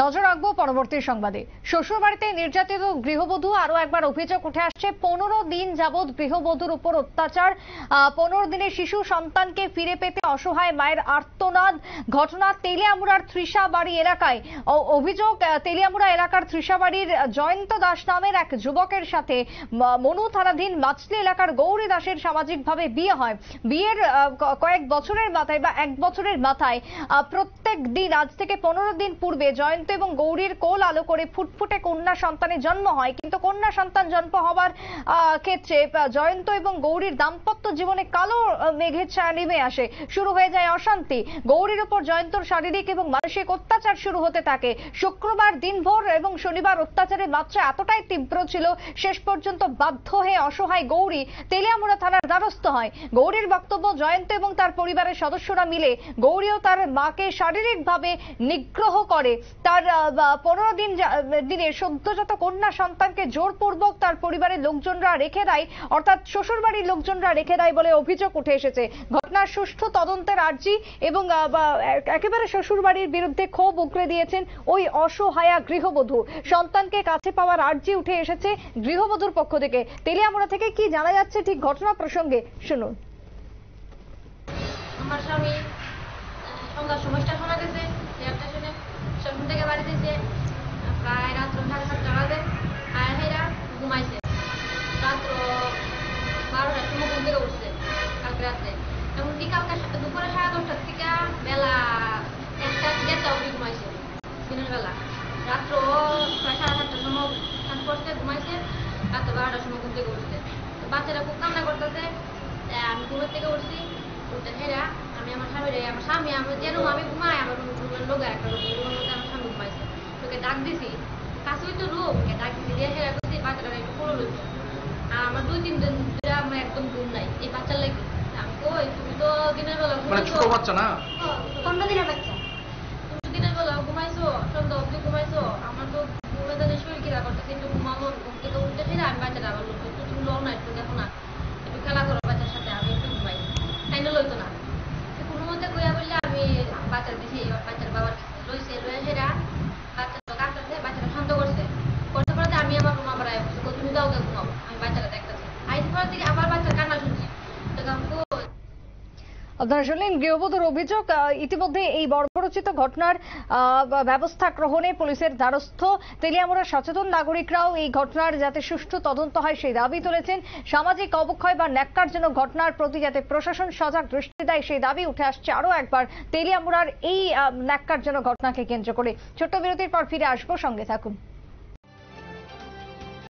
নজর রাখবো পরবর্তী সংবাদে। শ্বশুরবাড়িতে নির্যাতিত গৃহবধূ, আরো একবার অভিযোগ উঠে আসছে 15 দিন যাবৎ গৃহবধূর উপর অত্যাচার। 15 দিনের শিশু সন্তানকে ফিরে পেতে অসহায় মায়ের আর্তনাদ। ঘটনা তেলিয়ামুড়ার ত্রিশাবাড়ি এলাকায়। অভিযোগ, তেলিয়ামুড়া এলাকার ত্রিশাবাড়ির জয়ন্ত দাস নামের এক যুবকের সাথে মনু থানাধীন মাছলি এলাকার গৌরী দাসের সামাজিকভাবে বিয়ে হয়। বিয়ের কয়েক বছরের মাথায় বা 1 বছরের মাথায় প্রত্যেক দিন আজ থেকে 15 দিন পূর্বে জয়ন্ত এবং গৌরীর কোল আলো করে ফুটফুটে কন্যা সন্তানের জন্ম হয়। কিন্তু কন্যা সন্তান জন্ম হওয়ার ক্ষেত্রে জয়ন্ত এবং গৌরীর দাম্পত্য জীবনে কালো মেঘের ছায়া নেমে আসে। শুরু হয়ে যায় অশান্তি। গৌরীর উপর জয়ন্তর শারীরিক এবং মানসিক অত্যাচার শুরু হতে থাকে। শুক্রবার দিনভর এবং শনিবার অত্যাচারের মাত্রা এতটাই তীব্র ছিল, শেষ পর্যন্ত বাধ্য হয়ে অসহায় গৌরী তেলিয়ামুড়া থানার দ্বারস্থ হয়। গৌরীর বক্তব্য, জয়ন্ত এবং তার পরিবারের সদস্যরা মিলে গৌরী ও তার মাকে শারীরিকভাবে নিগ্রহ করে। তার 15 দিনের সদ্যজাত কন্যা সন্তানকে জোরপূর্বক তার পরিবারের লোকজনরা রেখে দেয়, অর্থাৎ শ্বশুরবাড়ির লোকজনরা রেখে দেয় বলে অভিযোগ উঠে এসেছে। ঘটনার সুষ্ঠু তদন্তের আর্জি এবং একেবারে শ্বশুরবাড়ির বিরুদ্ধে ক্ষোভ উগরে দিয়েছেন ওই অসহায়া গৃহবধূ। সন্তানকে কাছে পাওয়ার আর্জি উঠে এসেছে গৃহবধূর পক্ষ থেকে। তেলিয়ামুড়া থেকে কি জানা যাচ্ছে ঠিক ঘটনা প্রসঙ্গে শুনুন। আমার স্বামী সন্ধ্যার সময়টা শোনা গেছে, সেখান থেকে বাড়ি দিয়েছে প্রায় রাত্র 7:30 বাজে। আর হেরা ঘুমাইছে রাত্র 12টার সময় ঘুম থেকে উঠছে কালকে রাত্রে। এমনকি কালকে দুপুরে 10:30 থেকে বেলা 1টা-1:30 অবধি ঘুমাইছে দিনের বেলা। রাত্র প্রায় 7:30টার সময় কাজ করছে, ঘুমাইছে। রাত্র 12টার সময় ঘুম থেকে উঠছে। বাচ্চারা খুব কান্না করতেছে। আমি ঘুমের থেকে উঠছি, উঠতে হেরা আমি আমার স্বামী আমি যেন আমি ঘুমাই, আমার রুমের লোক একটা রুমের মধ্যে আমার স্বামী ঘুমাইছে। তোকে ডাক দিছি, কাছে তো রুম ডাক দিছি, দিয়ে হেরা করছি বাচ্চাটা একটু পড়ে রয়েছে। আর আমার 2-3 দিন ধরে আমার একদম ঘুম নাই এই বাচ্চার লাগে। আমি কই তুমি তো দিনের বেলা ঘুমাইছো, ছোট বাচ্চা না 15 দিনের বাচ্চা, তুমি দিনের বেলা ঘুমাইছো, সন্ধ্যা অবধি ঘুমাইছো। আমার তো ঘুমে তাদের শরীর কিরা করতেছে, একটু ঘুমাবো। ঘুম থেকে উঠতে ফিরে আমি বাচ্চাটা আবার লোক একটু তুমি লো না, একটু দেখো না, একটু খেলা করো বাচ্চার সাথে, আমি একটু ঘুমাই। ফাইনাল হইতো না কোনো মতে কইয়া বললে আমি বাচ্চা দিছি। বাচ্চার বাবার লইছে, লয়ে সেরা বাচ্চাটা কাঁদতেছে, বাচ্চাটা শান্ত করছে। করতে পারতে আমি আমার রুমা বাড়াই বলছি, তুমি দাও কে ঘুমাও, আমি বাচ্চাটা দেখতেছি। আইস পর থেকে আবার বাচ্চার কান্না শুনছি। আপনারা শুনলেন গৃহবধূর অভিযোগ। ইতিমধ্যে এই বর্বরোচিত ঘটনার ব্যবস্থা গ্রহণে পুলিশের দ্বারস্থ তেলিয়ামুড়ার সচেতন নাগরিকরাও এই ঘটনার যাতে সুষ্ঠু তদন্ত হয় সেই দাবি তুলেছেন। সামাজিক অবক্ষয় বা ন্যাক্কারজনক ঘটনার প্রতি যাতে প্রশাসন সজাগ দৃষ্টি দেয় সেই দাবি উঠে আসছে আরো একবার তেলিয়ামুড়ার এই ন্যাক্কারজনক ঘটনাকে কেন্দ্র করে। ছোট্ট বিরতির পর ফিরে আসবো, সঙ্গে থাকুন।